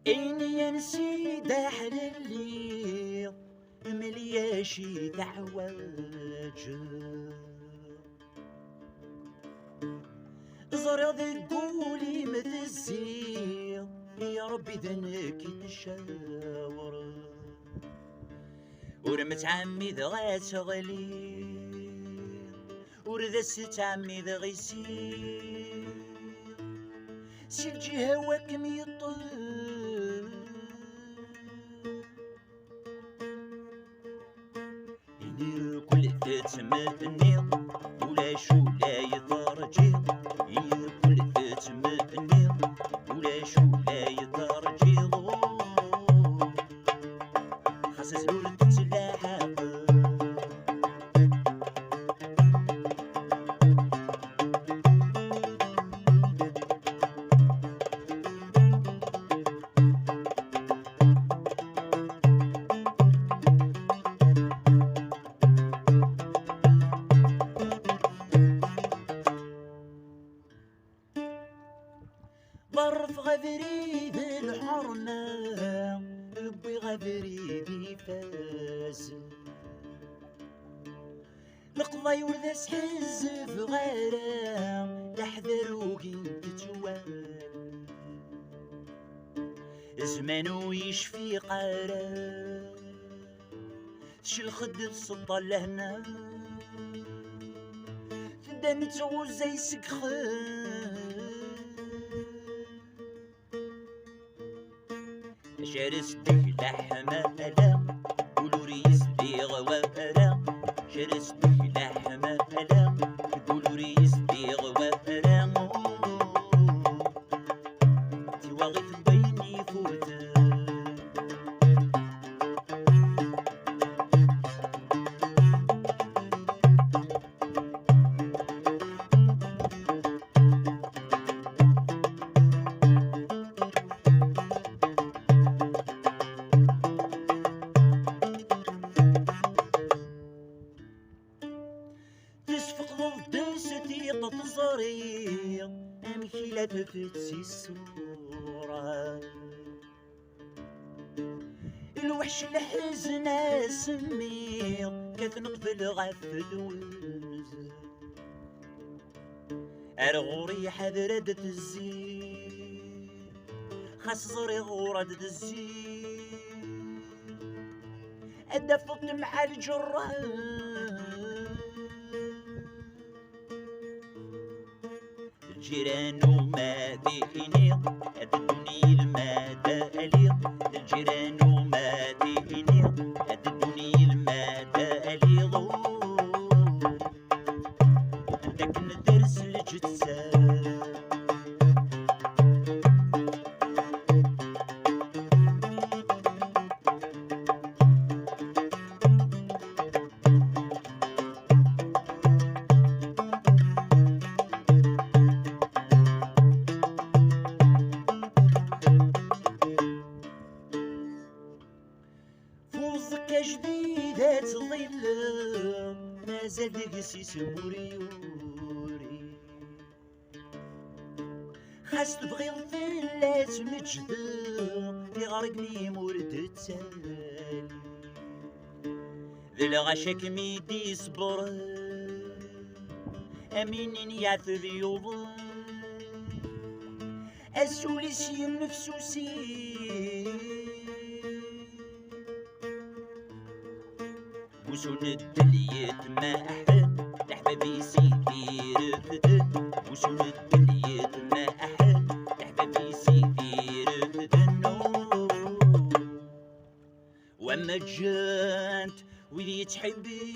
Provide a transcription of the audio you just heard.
إني يا نسيد حللي ملياشي دعواج زريض تقولي متزيغ يا ربي ذنك يتشاور ورمت عمي ذا غاتغلي وردست عمي ذا غيسير سيجي هواك ميطل إني كل تتمتني ولا شو لا يضرجي إني كل تتمتني ولا شو لا يضرجي خاصة زور تتلاحق ظرف غبري بالحرمة ربي غبري بفاس القضاي ورث حزب غرام تحذر وكين تتوال زمانو يشفي قرام تشي الخد السلطة لهنا تدان تغوز زي سكخان شرس دي لحمة ألا قولوا ريس دي غواء شرس دي لحمة ألا قولوا ريس دي غواء تواغف بيني فوتا تزريق امشي لا تفتسي الصورة الوحش الحزن سميق كتنقفل غفل وز ارغوري حذرد تزيق خاص زري غورد تزيق ادفت مع الجران الجيران وما ديني أدوني المادة أليق الجيران وما ديني أدوني المادة أليق عندك ندرس الجثة جديدة تظل ما زال دقسيس موريوري خاص تبغي الظلات مجدر يغرقني مورد تسالي ذي الغشاك ميدي صبر امين يعثر يوضل السوليسي النفسوسي وشون الدليت ما أحد لحبابي سيدي رفدن وشون الدليت ما أحد لحبابي سيدي رفدن وأما جانت وذي تحبي